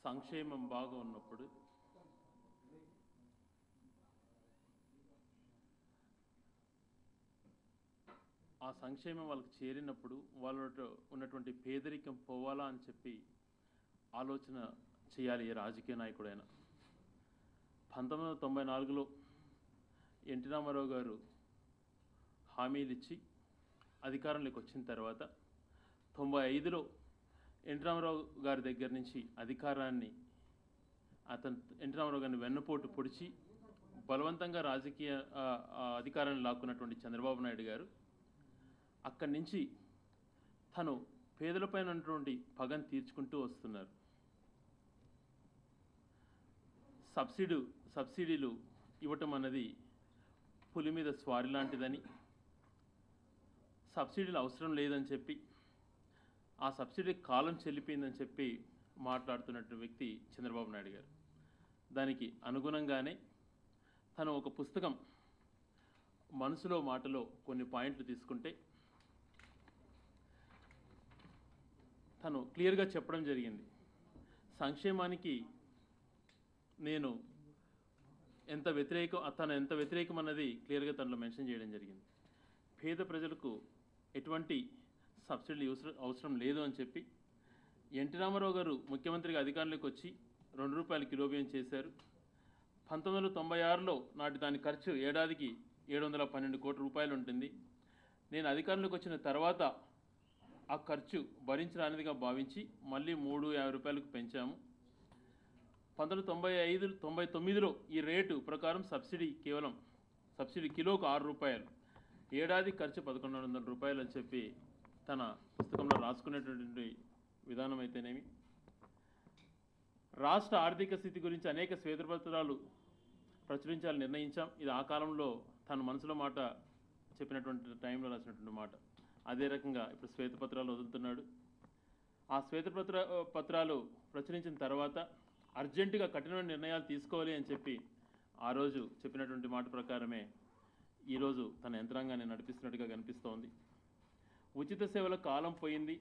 సంక్షేమం బాగా ఉన్నప్పుడు ఆ సంక్షేమం వాళ్ళకి చేరినప్పుడు వాళ్ళతో ఉన్నటువంటి పేదరికం పోవాలా అని చెప్పి ఆలోచన చేయాలి ఏ రాజకీయ నాయకుడైనా. 1994లో ఎన్టీ రామారావు గారు హామీలు ఇచ్చి అధికారంలోకి వచ్చిన తర్వాత 95లో ఎన్టీ రామారావు గారి దగ్గర నుంచి అధికారాన్ని ఎన్టీ రామారావు గారిని వెన్నుపోటు పొడిచి బలవంతంగా రాజకీయ అధికారాన్ని లాక్కున్నటువంటి చంద్రబాబు నాయుడు గారు అక్కడి నుంచి తను పేదలపైన ఉన్నటువంటి పగను తీర్చుకుంటూ వస్తున్నారు. సబ్సిడీలు ఇవ్వటం అన్నది పులి మీద స్వారీ లాంటిదని, సబ్సిడీలు అవసరం లేదని చెప్పి, ఆ సబ్సిడీ కాలం చెల్లిపోయిందని చెప్పి మాట్లాడుతున్నటువంటి వ్యక్తి చంద్రబాబు నాయుడు గారు. దానికి అనుగుణంగానే తను ఒక పుస్తకం మనసులో మాటలో కొన్ని పాయింట్లు తీసుకుంటే తను క్లియర్గా చెప్పడం జరిగింది. సంక్షేమానికి నేను తను ఎంత వ్యతిరేకం అన్నది క్లియర్గా తనలో మెన్షన్ చేయడం జరిగింది. పేద ప్రజలకు ఎటువంటి సబ్సిడీ అవసరం లేదు అని చెప్పి ఎన్టీ రామారావు గారు ముఖ్యమంత్రిగా అధికారంలోకి వచ్చి ₹2 కిలో బియ్యం చేశారు. 1996లో నాటి దాని ఖర్చు ఏడాదికి 712 కోట్ల రూపాయలు ఉంటుంది. నేను అధికారంలోకి వచ్చిన తర్వాత ఆ ఖర్చు భరించరానిదిగా భావించి మళ్ళీ ₹350 పెంచాము. 1999లో ఈ రేటు ప్రకారం సబ్సిడీ కిలోకు ₹6, ఏడాది ఖర్చు ₹1100 అని చెప్పి తన పుస్తకంలో రాసుకునేటువంటి విధానం అయితేనేమి, రాష్ట్ర ఆర్థిక స్థితి గురించి అనేక శ్వేతపత్రాలు ప్రచురించాలని నిర్ణయించాం. ఇది ఆ కాలంలో తన మనసులో మాట చెప్పినటువంటి టైంలో రాసినటువంటి మాట. అదే రకంగా ఇప్పుడు శ్వేతపత్రాలు వదులుతున్నాడు. ఆ పత్రాలు ప్రచురించిన తర్వాత అర్జెంటుగా కఠినమైన నిర్ణయాలు తీసుకోవాలి అని చెప్పి ఆ రోజు చెప్పినటువంటి మాట ప్రకారమే ఈరోజు తన యంత్రాంగాన్ని నడిపిస్తున్నట్టుగా కనిపిస్తోంది. ఉచిత సేవల కాలం పోయింది,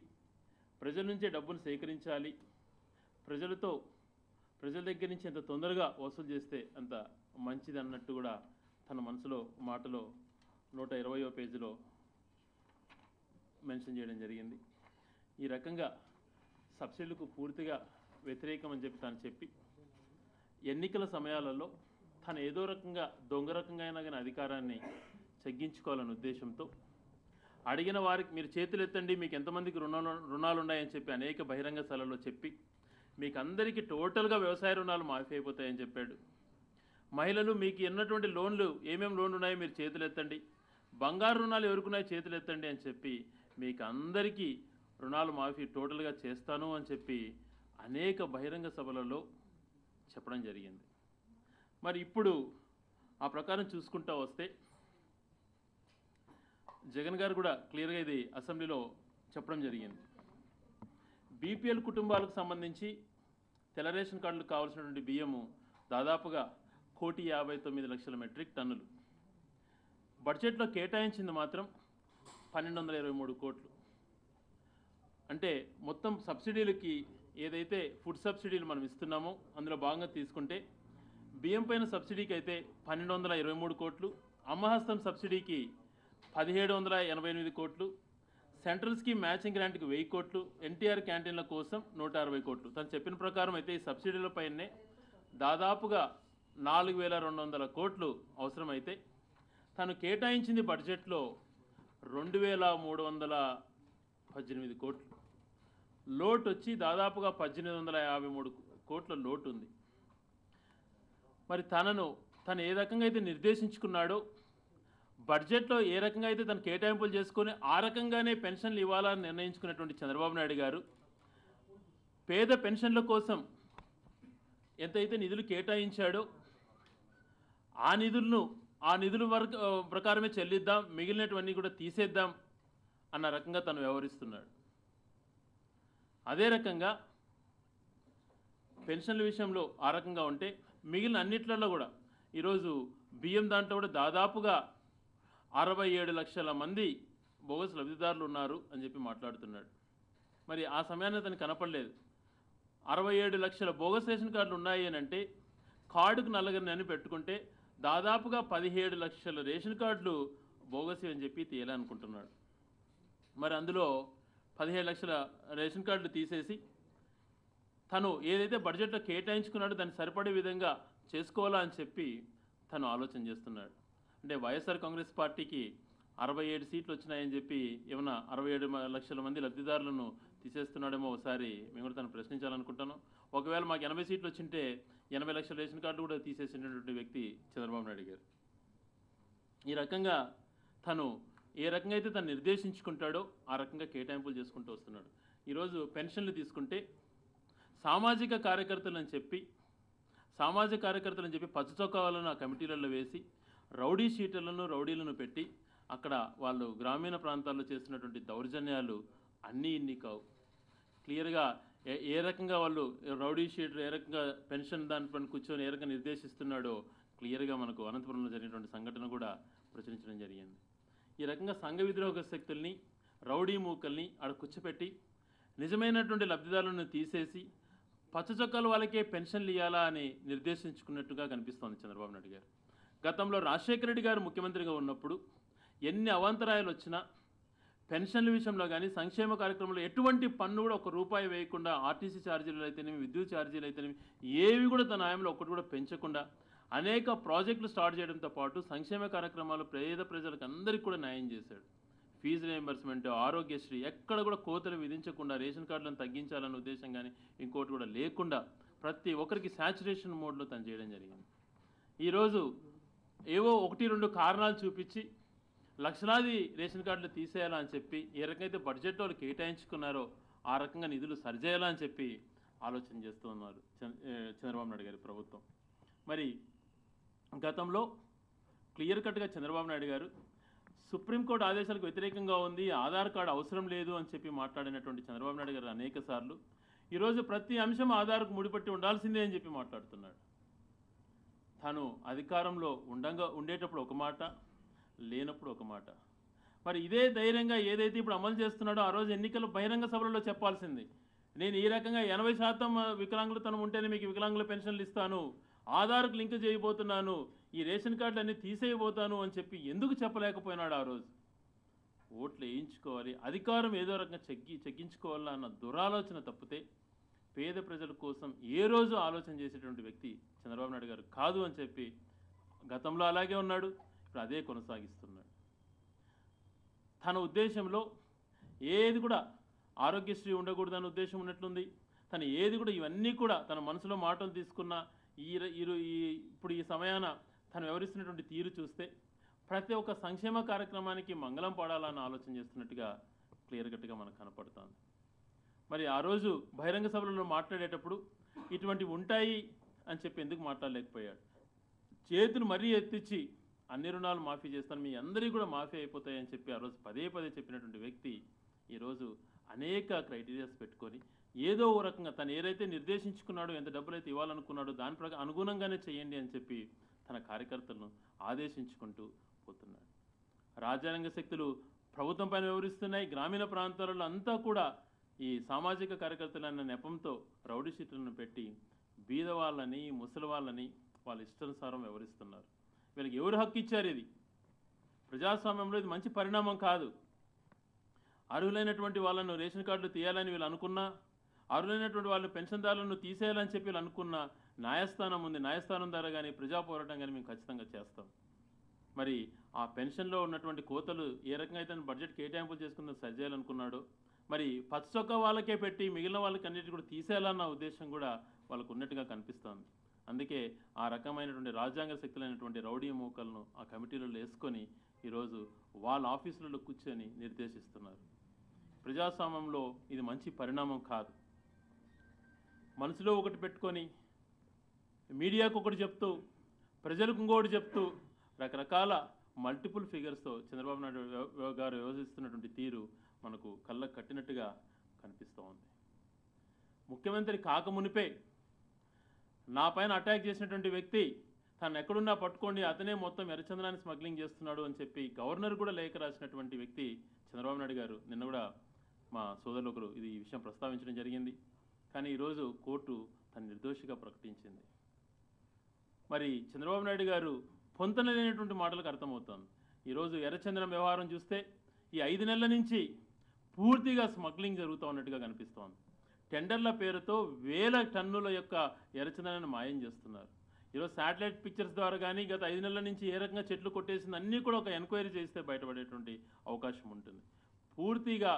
ప్రజల నుంచే డబ్బును సేకరించాలి, ప్రజల దగ్గర నుంచి ఎంత తొందరగా వసూలు చేస్తే అంత మంచిది అన్నట్టు కూడా తన మనసులో మాటలో 120వ పేజీలో మెన్షన్ చేయడం జరిగింది. ఈ రకంగా సబ్సిడీలకు పూర్తిగా వ్యతిరేకం అని చెప్పి ఎన్నికల సమయాలలో తను ఏదో రకంగా దొంగ రకంగా అయినా కానీ అధికారాన్ని తగ్గించుకోవాలనే ఉద్దేశంతో అడిగిన వారికి మీరు చేతులు ఎత్తండి, మీకు ఎంతమందికి రుణాలు ఉన్నాయని చెప్పి అనేక బహిరంగ సభలలో చెప్పి మీకు అందరికీ టోటల్గా వ్యవసాయ రుణాలు మాఫీ అయిపోతాయని చెప్పాడు. మహిళలు మీకు ఎన్నటువంటి లోన్లు ఏమేమి లోన్లు ఉన్నాయో మీరు చేతులు ఎత్తండి, బంగారు రుణాలు ఎవరుకున్నాయో చేతులు ఎత్తండి అని చెప్పి మీకు అందరికీ రుణాలు మాఫీ టోటల్గా చేస్తాను అని చెప్పి అనేక బహిరంగ సభలలో చెప్పడం జరిగింది. మరి ఇప్పుడు ఆ ప్రకారం చూసుకుంటా వస్తే జగన్ గారు కూడా క్లియర్గా ఇది అసెంబ్లీలో చెప్పడం జరిగింది. బీపీఎల్ కుటుంబాలకు సంబంధించి తెల్ల రేషన్ కార్డులకు కావాల్సినటువంటి బియ్యము దాదాపుగా 1,59,00,000 మెట్రిక్ టన్నులు, బడ్జెట్లో కేటాయించింది మాత్రం 1,223 కోట్లు. అంటే మొత్తం సబ్సిడీలకి ఏదైతే ఫుడ్ సబ్సిడీలు మనం ఇస్తున్నామో అందులో భాగంగా తీసుకుంటే బియ్యం పైన సబ్సిడీకి అయితే 1,223 కోట్లు, అమ్మహస్తం సబ్సిడీకి 1,788 కోట్లు, సెంట్రల్ స్కీమ్ మ్యాచింగ్ గ్రాంట్కి 1000 కోట్లు, ఎన్టీఆర్ క్యాంటీన్ల కోసం 160 కోట్లు. తను చెప్పిన ప్రకారం అయితే ఈ సబ్సిడీలపైనే దాదాపుగా 4,200 కోట్లు అవసరమైతే తను కేటాయించింది బడ్జెట్లో 2,318 కోట్లు. లోటు వచ్చి దాదాపుగా 1,853 కోట్ల లోటు ఉంది. మరి తను ఏ రకంగా అయితే నిర్దేశించుకున్నాడో బడ్జెట్లో ఏ రకంగా అయితే తను కేటాయింపులు చేసుకొని ఆ రకంగానే పెన్షన్లు ఇవ్వాలని నిర్ణయించుకున్నటువంటి చంద్రబాబు నాయుడు గారు పేద పెన్షన్ల కోసం ఎంతైతే నిధులు కేటాయించాడో ఆ నిధుల ప్రకారమే చెల్లిద్దాం, మిగిలినటువన్నీ కూడా తీసేద్దాం అన్న రకంగా తను వ్యవహరిస్తున్నాడు. అదే రకంగా పెన్షన్ల విషయంలో ఆ రకంగా ఉంటే మిగిలిన అన్నిట్లలో కూడా ఈరోజు బియ్యం దాంట్లో కూడా దాదాపుగా 67 లక్షల మంది బోగస్ లబ్ధిదారులు ఉన్నారు అని చెప్పి మాట్లాడుతున్నాడు. మరి ఆ సమయాన్ని అతను కనపడలేదు. 67 లక్షల బోగస్ రేషన్ కార్డులు ఉన్నాయి అని అంటే కార్డుకు నల్లగని అని పెట్టుకుంటే దాదాపుగా 17 లక్షల రేషన్ కార్డులు బోగస్ అని చెప్పి తేలాలనుకుంటున్నాడు. మరి అందులో 17 లక్షల రేషన్ కార్డులు తీసేసి తను ఏదైతే బడ్జెట్లో కేటాయించుకున్నాడో దాన్ని సరిపడే విధంగా చేసుకోవాలా అని చెప్పి తను ఆలోచన చేస్తున్నాడు. అంటే వైఎస్ఆర్ కాంగ్రెస్ పార్టీకి 67 సీట్లు వచ్చినాయని చెప్పి ఏమన్నా 67 లక్షల మంది లబ్ధిదారులను తీసేస్తున్నాడేమో ఒకసారి మేము కూడా తను ప్రశ్నించాలనుకుంటాను. ఒకవేళ మాకు 80 సీట్లు వచ్చింటే 80 లక్షల రేషన్ కార్డులు కూడా తీసేసినటువంటి వ్యక్తి చంద్రబాబు నాయుడు గారు. ఈ రకంగా తను ఏ రకంగా అయితే తను నిర్దేశించుకుంటాడో ఆ రకంగా కేటాయింపులు చేసుకుంటూ వస్తున్నాడు. ఈరోజు పెన్షన్లు తీసుకుంటే సామాజిక కార్యకర్తలని చెప్పి పచ్చ చొక్కాలను ఆ కమిటీలలో వేసి రౌడీ షీటర్లను రౌడీలను పెట్టి అక్కడ వాళ్ళు గ్రామీణ ప్రాంతాల్లో చేస్తున్నటువంటి దౌర్జన్యాలు అన్నీ ఇన్ని కావు. క్లియర్గా ఏ రకంగా వాళ్ళు రౌడీ షీటర్ ఏ రకంగా పెన్షన్ దానిపైన కూర్చొని ఏ రకంగా నిర్దేశిస్తున్నాడో క్లియర్గా మనకు అనంతపురంలో జరిగినటువంటి సంఘటన కూడా ప్రచురించడం జరిగింది. ఈ రకంగా సంఘ విద్రోహ శక్తుల్ని రౌడీ మూకల్ని ఆడ కూర్చోపెట్టి నిజమైనటువంటి లబ్ధిదారులను తీసేసి పచ్చ చొక్కాల వాళ్ళకే పెన్షన్లు ఇవ్వాలా అని నిర్దేశించుకున్నట్టుగా కనిపిస్తోంది చంద్రబాబు నాయుడు గారు. గతంలో రాజశేఖర రెడ్డి గారు ముఖ్యమంత్రిగా ఉన్నప్పుడు ఎన్ని అవాంతరాయాలు వచ్చినా పెన్షన్ల విషయంలో కానీ సంక్షేమ కార్యక్రమంలో ఎటువంటి పన్ను కూడా ₹1 వేయకుండా ఆర్టీసీ ఛార్జీలు అయితేనేమి విద్యుత్ ఛార్జీలు అయితేనేమి ఏవి కూడా తన హాయంలో ఒక్కటి కూడా పెంచకుండా అనేక ప్రాజెక్టులు స్టార్ట్ చేయడంతో పాటు సంక్షేమ కార్యక్రమాలు పేద ప్రజలకు అందరికీ కూడా న్యాయం చేశాడు. ఫీజు రియంబర్స్మెంట్, ఆరోగ్యశ్రీ ఎక్కడ కూడా కోతలు విధించకుండా రేషన్ కార్డులను తగ్గించాలన్న ఉద్దేశం కానీ ఇంకోటి కూడా లేకుండా ప్రతి ఒక్కరికి శాచురేషన్ మోడ్లో తను చేయడం జరిగింది. ఈరోజు ఏవో 1-2 కారణాలు చూపించి లక్షలాది రేషన్ కార్డులు తీసేయాలా అని చెప్పి ఏ రకంగా బడ్జెట్ వాళ్ళు కేటాయించుకున్నారో ఆ రకంగా నిధులు సరిచేయాలా అని చెప్పి ఆలోచన చేస్తూ ఉన్నారు చంద్రబాబు నాయుడు గారి ప్రభుత్వం. మరి గతంలో క్లియర్ కట్గా చంద్రబాబు నాయుడు గారు సుప్రీంకోర్టు ఆదేశాలకు వ్యతిరేకంగా ఉంది, ఆధార్ కార్డు అవసరం లేదు అని చెప్పి మాట్లాడినటువంటి చంద్రబాబు నాయుడు గారు అనేక సార్లు ఈరోజు ప్రతి అంశం ఆధార్కు ముడిపట్టి ఉండాల్సిందే అని చెప్పి మాట్లాడుతున్నాడు. తాను అధికారంలో ఉండేటప్పుడు ఒక మాట, లేనప్పుడు ఒక మాట. మరి ఇదే ధైర్యంగా ఏదైతే ఇప్పుడు అమలు చేస్తున్నాడో ఆ రోజు ఎన్నికల బహిరంగ సభలలో చెప్పాల్సింది. నేను ఈ రకంగా 80% వికలాంగులతనం ఉంటేనే మీకు వికలాంగుల పెన్షన్లు ఇస్తాను, ఆధార్కు లింక్ చేయబోతున్నాను, ఈ రేషన్ కార్డులు అన్నీ తీసేయబోతాను అని చెప్పి ఎందుకు చెప్పలేకపోయినాడు? ఆ రోజు ఓట్లు వేయించుకోవాలి, అధికారం ఏదో రకంగా చెక్కించుకోవాలా అన్న దురాలోచన తప్పితే పేద ప్రజల కోసం ఏ రోజు ఆలోచన చేసేటువంటి వ్యక్తి చంద్రబాబు నాయుడు గారు కాదు అని చెప్పి గతంలో అలాగే ఉన్నాడు, ఇప్పుడు అదే కొనసాగిస్తున్నాడు. తన ఉద్దేశంలో ఏది కూడా ఆరోగ్యశ్రీ ఉండకూడదన్న ఉద్దేశం ఉన్నట్లుంది. తను ఏది కూడా ఇవన్నీ కూడా తన మనసులో మాటలు తీసుకున్న ఇప్పుడు ఈ సమయాన తను వివరిస్తున్నటువంటి తీరు చూస్తే ప్రతి ఒక్క సంక్షేమ కార్యక్రమానికి మంగళం పాడాలని ఆలోచన చేస్తున్నట్టుగా క్లియర్ కట్గా మనకు కనపడుతుంది. మరి ఆ రోజు బహిరంగ సభలలో మాట్లాడేటప్పుడు ఇటువంటివి ఉంటాయి అని చెప్పి ఎందుకు మాట్లాడలేకపోయాడు? చేతులు మరీ ఎత్తిచ్చి అన్ని రుణాలు మాఫీ చేస్తాను, మీ అందరికీ కూడా మాఫీ అయిపోతాయని చెప్పి ఆ రోజు పదే చెప్పినటువంటి వ్యక్తి ఈరోజు అనేక క్రైటీరియాస్ పెట్టుకొని ఏదో ఓ రకంగా తను ఏదైతే నిర్దేశించుకున్నాడో, ఎంత డబ్బులైతే ఇవ్వాలనుకున్నాడో దాని ప్రకారం అనుగుణంగానే చేయండి అని చెప్పి తన కార్యకర్తలను ఆదేశించుకుంటూ పోతున్నాడు. రాజ్యాంగ శక్తులు ప్రభుత్వం పైన వివరిస్తున్నాయి. గ్రామీణ ప్రాంతాలలో అంతా కూడా ఈ సామాజిక కార్యకర్తలన్న నెపంతో రౌడీ షీట్లను పెట్టి బీద వాళ్ళని, ముసలి వాళ్ళని వాళ్ళ ఇష్టానుసారం వివరిస్తున్నారు. వీళ్ళకి ఎవరు హక్కు ఇచ్చారు? ఇది ప్రజాస్వామ్యంలో ఇది మంచి పరిణామం కాదు. అర్హులైనటువంటి వాళ్ళను రేషన్ కార్డులు తీయాలని వీళ్ళు అనుకున్నా, అర్హులైనటువంటి వాళ్ళు పెన్షన్దారులను తీసేయాలని చెప్పి వీళ్ళు అనుకున్న న్యాయస్థానం ఉంది. న్యాయస్థానం ద్వారా కానీ ప్రజా పోరాటం కానీ మేము ఖచ్చితంగా చేస్తాం. మరి ఆ పెన్షన్లో ఉన్నటువంటి కోతలు ఏ రకంగా అయితే బడ్జెట్ కేటాయింపులు చేసుకుందో సరిచేయాలనుకున్నాడో, మరి పచ్చ చొక్కా వాళ్ళకే పెట్టి మిగిలిన వాళ్ళకి అన్నిటి కూడా తీసేయాలన్న ఉద్దేశం కూడా వాళ్ళకు ఉన్నట్టుగా కనిపిస్తోంది. అందుకే ఆ రకమైనటువంటి రాజ్యాంగ శక్తులైనటువంటి రౌడీ మూకలను ఆ కమిటీలలో వేసుకొని ఈరోజు వాళ్ళ ఆఫీసులలో కూర్చొని నిర్దేశిస్తున్నారు. ప్రజాస్వామ్యంలో ఇది మంచి పరిణామం కాదు. మనసులో ఒకటి పెట్టుకొని మీడియాకు ఒకటి చెప్తూ ప్రజలకు ఇంకోటి చెప్తూ రకరకాల మల్టిపుల్ ఫిగర్స్తో చంద్రబాబు నాయుడు గారు వ్యవహరిస్తున్నటువంటి తీరు మనకు కళ్ళకు కట్టినట్టుగా కనిపిస్తూ ఉంది. ముఖ్యమంత్రి కాకమునిపే నా పైన అటాక్ చేసినటువంటి వ్యక్తి తను ఎక్కడున్నా పట్టుకోండి, అతనే మొత్తం ఎర్రచందనాన్ని స్మగ్లింగ్ చేస్తున్నాడు అని చెప్పి గవర్నర్ కూడా లేఖ రాసినటువంటి వ్యక్తి చంద్రబాబు నాయుడు గారు. నిన్న కూడా మా సోదరులు ఒకరు ఈ విషయం ప్రస్తావించడం జరిగింది. కానీ ఈరోజు కోర్టు తను నిర్దోషిగా ప్రకటించింది. మరి చంద్రబాబు నాయుడు గారు పొంతన లేనటువంటి మాటలకు అర్థమవుతోంది. ఈరోజు ఎర్రచందనం వ్యవహారం చూస్తే ఈ 5 నెలల నుంచి పూర్తిగా స్మగ్లింగ్ జరుగుతూ ఉన్నట్టుగా కనిపిస్తోంది. టెండర్ల పేరుతో వేల టన్నుల యొక్క ఎర్రచందనాన్ని మాయం చేస్తున్నారు. ఈరోజు శాటిలైట్ పిక్చర్స్ ద్వారా కానీ గత 5 నెలల నుంచి ఏ రకంగా చెట్లు కొట్టేసింది అన్నీ కూడా ఒక ఎంక్వైరీ చేస్తే బయటపడేటువంటి అవకాశం ఉంటుంది. పూర్తిగా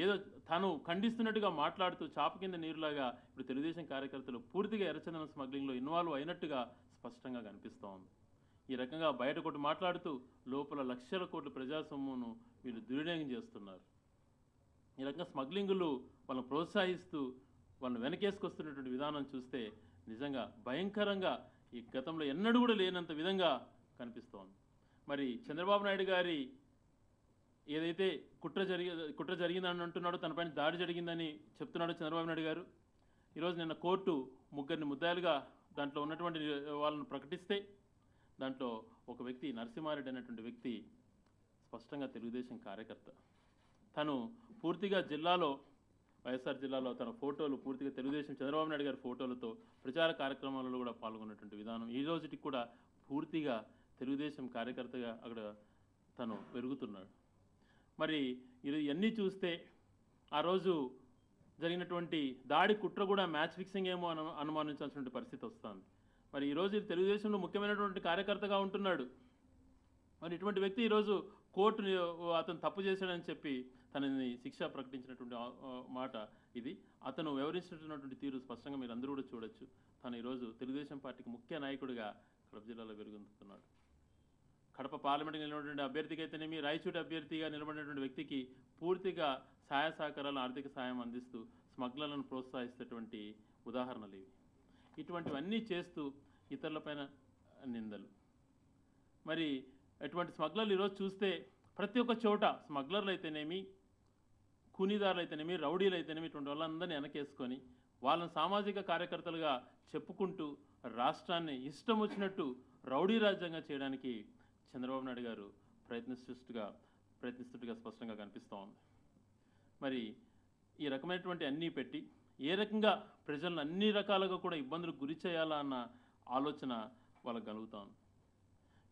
ఏదో తను ఖండిస్తున్నట్టుగా మాట్లాడుతూ చాప కింద నీరులాగా ఇప్పుడు తెలుగుదేశం కార్యకర్తలు పూర్తిగా ఎర్రచందనం స్మగ్లింగ్లో ఇన్వాల్వ్ అయినట్టుగా స్పష్టంగా కనిపిస్తూ ఉంది. ఈ రకంగా బయట కొట్టి మాట్లాడుతూ లోపల లక్షల కోట్ల ప్రజా సొమ్మును వీళ్ళు దుర్వినియోగం చేస్తున్నారు. ఈ రకంగా స్మగ్లింగులు వాళ్ళని ప్రోత్సహిస్తూ వాళ్ళని వెనకేసుకొస్తున్నటువంటి విధానం చూస్తే నిజంగా భయంకరంగా ఈ గతంలో ఎన్నడూ కూడా లేనంత విధంగా కనిపిస్తోంది. మరి చంద్రబాబు నాయుడు గారి ఏదైతే కుట్ర జరిగిందని అంటున్నాడో, తనపైన దాడి జరిగిందని చెప్తున్నాడో చంద్రబాబు నాయుడు గారు, ఈరోజు నిన్న కోర్టు ముగ్గురిని ముద్దాయిలుగా దాంట్లో ఉన్నటువంటి వాళ్ళను ప్రకటిస్తే దాంట్లో ఒక వ్యక్తి నరసింహారెడ్డి అనేటువంటి వ్యక్తి స్పష్టంగా తెలుగుదేశం కార్యకర్త. తను పూర్తిగా జిల్లాలో వైఎస్ఆర్ జిల్లాలో తన ఫోటోలు పూర్తిగా తెలుగుదేశం చంద్రబాబు నాయుడు గారి ఫోటోలతో ప్రచార కార్యక్రమాలలో కూడా పాల్గొన్నటువంటి విధానం ఈ రోజుకి కూడా పూర్తిగా తెలుగుదేశం కార్యకర్తగా అక్కడ తను పెరుగుతున్నాడు. మరి ఇవన్నీ చూస్తే ఆ రోజు జరిగినటువంటి దాడి కుట్ర కూడా మ్యాచ్ ఫిక్సింగ్ ఏమో అనుమానించాల్సిన పరిస్థితి వస్తుంది. మరి ఈరోజు తెలుగుదేశంలో ముఖ్యమైనటువంటి కార్యకర్తగా ఉంటున్నాడు. మరి ఇటువంటి వ్యక్తి ఈరోజు కోర్టు అతను తప్పు చేశాడని చెప్పి తనని శిక్ష ప్రకటించినటువంటి మాట ఇది. అతను వ్యవహరించినటువంటి తీరు స్పష్టంగా మీరు అందరూ కూడా చూడొచ్చు. తను ఈరోజు తెలుగుదేశం పార్టీకి ముఖ్య నాయకుడిగా కడప జిల్లాలో వెలుగొందుతున్నాడు. కడప పార్లమెంట్కి నిలబడినటువంటి అభ్యర్థికి అయితేనేమి, రాయచూటి అభ్యర్థిగా నిలబడినటువంటి వ్యక్తికి పూర్తిగా సహాయ సహకారాలను ఆర్థిక సాయం అందిస్తూ స్మగ్లర్లను ప్రోత్సహిస్తున్నటువంటి ఉదాహరణలు ఇవి. ఇటువంటివన్నీ చేస్తూ ఇతరులపైన నిందలు. మరి అటువంటి స్మగ్లర్లు ఈరోజు చూస్తే ప్రతి ఒక్క చోట స్మగ్లర్లు అయితేనేమి, కూనీదారులు అయితేనేమి, రౌడీలు అయితేనేమి ఇటువంటి వాళ్ళందరినీ వెనకేసుకొని వాళ్ళని సామాజిక కార్యకర్తలుగా చెప్పుకుంటూ రాష్ట్రాన్ని ఇష్టం వచ్చినట్టు రౌడీ రాజ్యంగా చేయడానికి చంద్రబాబు నాయుడు గారు ప్రయత్నిస్తున్నట్టుగా స్పష్టంగా కనిపిస్తూ ఉంది. మరి ఈ రకమైనటువంటి అన్నీ పెట్టి ఏ రకంగా ప్రజలను అన్ని రకాలుగా కూడా ఇబ్బందులకు గురి చేయాలా అన్న ఆలోచన వాళ్ళకు కలుగుతా ఉంది.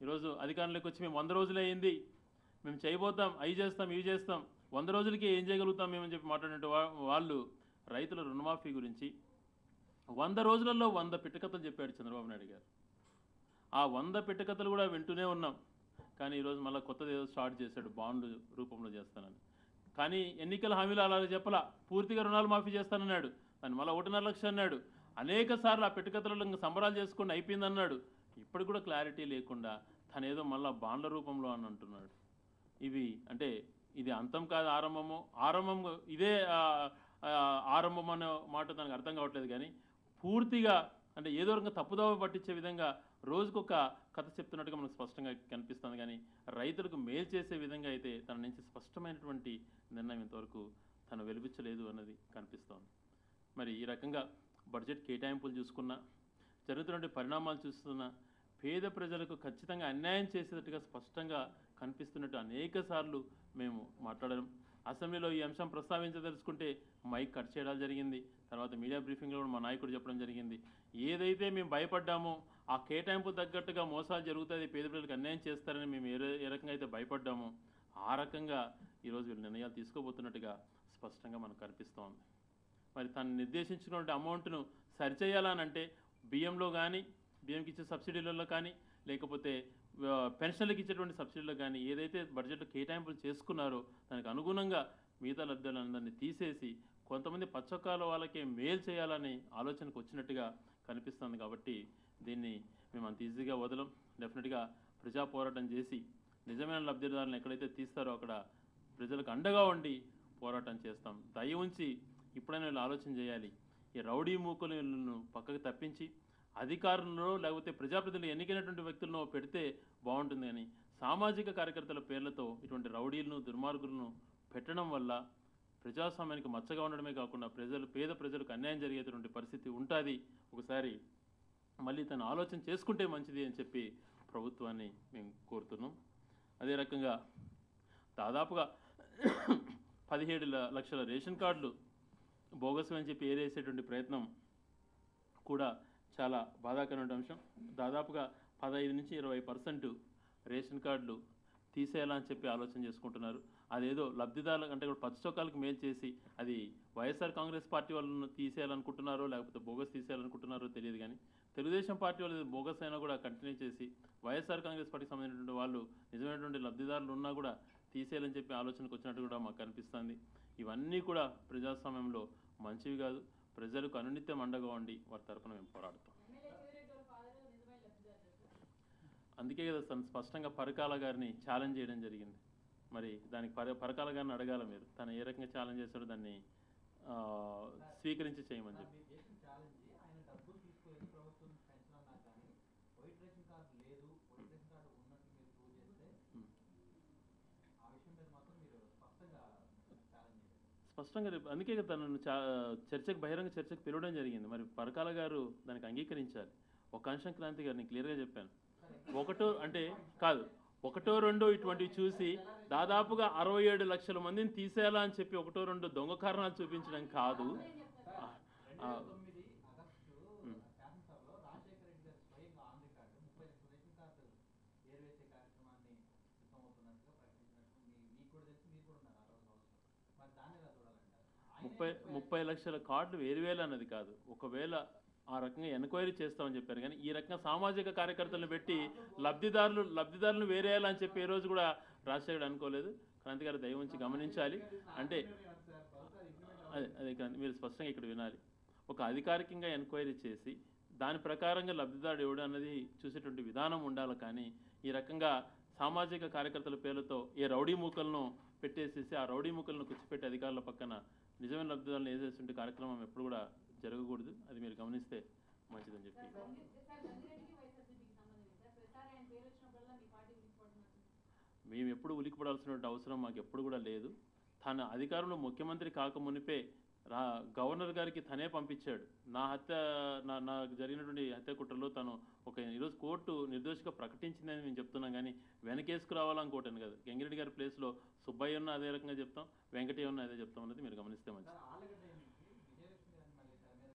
ఈరోజు అధికారంలోకి వచ్చి మేము 100 రోజులే అయింది, మేము చేయబోతాం, అవి చేస్తాం, ఇవి చేస్తాం, 100 రోజులకి ఏం చేయగలుగుతాం మేమని చెప్పి మాట్లాడినట్టు వాళ్ళు రైతుల రుణమాఫీ గురించి 100 రోజులలో 100 పిట్టకథలు చెప్పాడు చంద్రబాబు నాయుడు గారు. ఆ 100 పిట్టకథలు కూడా వింటూనే ఉన్నాం. కానీ ఈరోజు మళ్ళీ కొత్తది ఏదో స్టార్ట్ చేశాడు, బాండ్లు రూపంలో చేస్తానని. కానీ ఎన్నికల హామీలు అలా చెప్పలా, పూర్తిగా రుణాలు మాఫీ చేస్తానన్నాడు. దాన్ని మళ్ళీ 1.5 లక్షలు అన్నాడు. అనేక సార్లు ఆ పిట్టకథలలో ఇంకా సంబరాలు చేసుకొని అయిపోయిందన్నాడు. ఇప్పటికి కూడా క్లారిటీ లేకుండా తను ఏదో మళ్ళీ బాండ్ల రూపంలో అని అంటున్నాడు. ఇవి అంటే ఇది అంతం కాదు ఆరంభము, ఆరంభం ఇదే ఆరంభం అనే మాట తనకు అర్థం కావట్లేదు. కానీ పూర్తిగా అంటే ఏదో రకంగా తప్పుదోవ పట్టించే విధంగా రోజుకొక కథ చెప్తున్నట్టుగా మనకు స్పష్టంగా కనిపిస్తుంది. కానీ రైతులకు మేలు చేసే విధంగా అయితే తన నుంచి స్పష్టమైనటువంటి నిర్ణయం ఇంతవరకు తను వెలిపించలేదు అన్నది కనిపిస్తోంది. మరి ఈ రకంగా బడ్జెట్ కేటాయింపులు చూసుకున్నా, జరుగుతున్న పరిణామాలు చూస్తున్నా, పేద ప్రజలకు ఖచ్చితంగా అన్యాయం చేసేటట్టుగా స్పష్టంగా కనిపిస్తున్నట్టు అనేక సార్లు మేము మాట్లాడడం. అసెంబ్లీలో ఈ అంశం ప్రస్తావించదలుచుకుంటే మైక్ కట్ చేయడం జరిగింది. తర్వాత మీడియా బ్రీఫింగ్లో కూడా మా నాయకుడు చెప్పడం జరిగింది. ఏదైతే మేము భయపడ్డామో ఆ కేటాయింపు తగ్గట్టుగా మోసాలు జరుగుతుంది, పేద ప్రజలకు అన్యాయం చేస్తారని మేము ఏ రకంగా అయితే భయపడ్డామో ఆ రకంగా ఈరోజు వీళ్ళు నిర్ణయాలు తీసుకోబోతున్నట్టుగా స్పష్టంగా మనకు కనిపిస్తోంది. మరి తను నిర్దేశించినటువంటి అమౌంట్ను సరిచేయాలనంటే బియ్యంలో కానీ, బియ్యంకి ఇచ్చే సబ్సిడీలలో కానీ, లేకపోతే పెన్షన్లకు ఇచ్చేటువంటి సబ్సిడీలో కానీ ఏదైతే బడ్జెట్లో కేటాయింపులు చేసుకున్నారో దానికి అనుగుణంగా మిగతా లబ్ధాలందరినీ తీసేసి కొంతమంది పచ్చకాల వాళ్ళకే మేలు చేయాలని ఆలోచనకు వచ్చినట్టుగా కనిపిస్తుంది. కాబట్టి దీన్ని మేము అంత ఈజీగా వదలం. డెఫినెట్గా ప్రజా పోరాటం చేసి నిజమైన లబ్ధిదారులను ఎక్కడైతే తీస్తారో అక్కడ ప్రజలకు అండగా ఉండి పోరాటం చేస్తాం. దయ ఉంచి ఇప్పుడైనా వీళ్ళు ఆలోచన చేయాలి. ఈ రౌడీ మూకులను పక్కకు తప్పించి అధికారులను లేకపోతే ప్రజాప్రతినిధులు ఎన్నికైనటువంటి వ్యక్తులను పెడితే బాగుంటుంది. అని సామాజిక కార్యకర్తల పేర్లతో ఇటువంటి రౌడీలను, దుర్మార్గులను పెట్టడం వల్ల ప్రజాస్వామ్యానికి మచ్చగా ఉండడమే కాకుండా పేద ప్రజలకు అన్యాయం జరిగేటువంటి పరిస్థితి ఉంటుంది. ఒకసారి మళ్ళీ తను ఆలోచన చేసుకుంటే మంచిది అని చెప్పి ప్రభుత్వాన్ని మేము కోరుతున్నాం. అదే రకంగా దాదాపుగా 17 లక్షల రేషన్ కార్డులు బోగస్ అని చెప్పి ఏరేసేటువంటి ప్రయత్నం కూడా చాలా బాధాకరమైన అంశం. దాదాపుగా 15-20% రేషన్ కార్డులు తీసేయాలని చెప్పి ఆలోచన చేసుకుంటున్నారు. అదేదో లబ్ధిదారులకు అంటే కూడా పచ్చచొక్కాలకు మేలు చేసి అది వైఎస్ఆర్ కాంగ్రెస్ పార్టీ వాళ్ళను తీసేయాలనుకుంటున్నారో లేకపోతే బోగస్ తీసేయాలనుకుంటున్నారో తెలియదు. కానీ తెలుగుదేశం పార్టీ వాళ్ళు బోగస్ అయినా కూడా కంటిన్యూ చేసి వైఎస్ఆర్ కాంగ్రెస్ పార్టీకి సంబంధించినటువంటి వాళ్ళు నిజమైనటువంటి లబ్ధిదారులు ఉన్నా కూడా తీసేయాలని చెప్పి ఆలోచనకు వచ్చినట్టు కూడా మాకు కనిపిస్తుంది. ఇవన్నీ కూడా ప్రజాస్వామ్యంలో మంచివి కాదు. ప్రజలకు అనునిత్యం అండగా ఉండి వారి తరపున మేము పోరాడుతాం. అందుకే కదా స్పష్టంగా పరకాల గారిని ఛాలెంజ్ చేయడం జరిగింది. మరి దానికి పరకాల గారిని అడగాల మీరు, తను ఏ రకంగా ఛాలెంజ్ చేస్తాడో దాన్ని స్వీకరించి చేయమని చెప్పి. స్పష్టంగా రేపు అందుకే కదా తనను చర్చకు బహిరంగ చర్చకు పిలవడం జరిగింది. మరి పరకాల గారు దానికి అంగీకరించాలి. ఒక అంశం క్రాంతి గారు నేను క్లియర్గా చెప్పాను. ఒకటో రెండో ఇటువంటివి చూసి దాదాపుగా 67 లక్షల మందిని తీసేయాలా అని చెప్పి ఒకటో రెండో దొంగ కారణాలు చూపించడం కాదు. ముప్పై లక్షల కార్డులు వేరువేలు అన్నది కాదు. ఒకవేళ ఆ రకంగా ఎంక్వైరీ చేస్తామని చెప్పారు. కానీ ఈ రకంగా సామాజిక కార్యకర్తలను పెట్టి లబ్ధిదారులను వేరేయాలని చెప్పి ఏ రోజు కూడా రాజశేఖర్ అనుకోలేదు. క్రాంతి గారు దయ ఉంచి గమనించాలి. అంటే అదే క్రాంతి మీరు స్పష్టంగా ఇక్కడ వినాలి. ఒక అధికారికంగా ఎంక్వైరీ చేసి దాని ప్రకారంగా లబ్ధిదారుడు ఎవడు అన్నది చూసేటువంటి విధానం ఉండాలి. కానీ ఈ రకంగా సామాజిక కార్యకర్తల పేర్లతో ఏ రౌడీ మూకలను పెట్టేసేసి ఆ రౌడీ మూకలను కూర్చిపెట్టి అధికారుల పక్కన నిజమైన లబ్ధిదారులను వేసేటువంటి కార్యక్రమం ఎప్పుడు కూడా జరగకూడదు. అది మీరు గమనిస్తే మంచిదని చెప్పి. మేము ఎప్పుడు ఉలికిపడాల్సినటువంటి అవసరం మాకు ఎప్పుడు కూడా లేదు. తన అధికారంలో ముఖ్యమంత్రి కాకమునిపే గవర్నర్ గారికి తనే పంపించాడు. నాకు జరిగినటువంటి హత్య కుట్రలో తను ఈరోజు కోర్టు నిర్దోషిగా ప్రకటించిందని మేము చెప్తున్నాం. కానీ వెనకేసుకు రావాలనుకోవటాను కదా. గంగిరెడ్డి గారి ప్లేస్లో సుబ్బయ్య ఉన్న అదే రకంగా చెప్తాం, వెంకటయ్య ఉన్న అదే చెప్తాం అనేది మీరు గమనిస్తే మంచిది.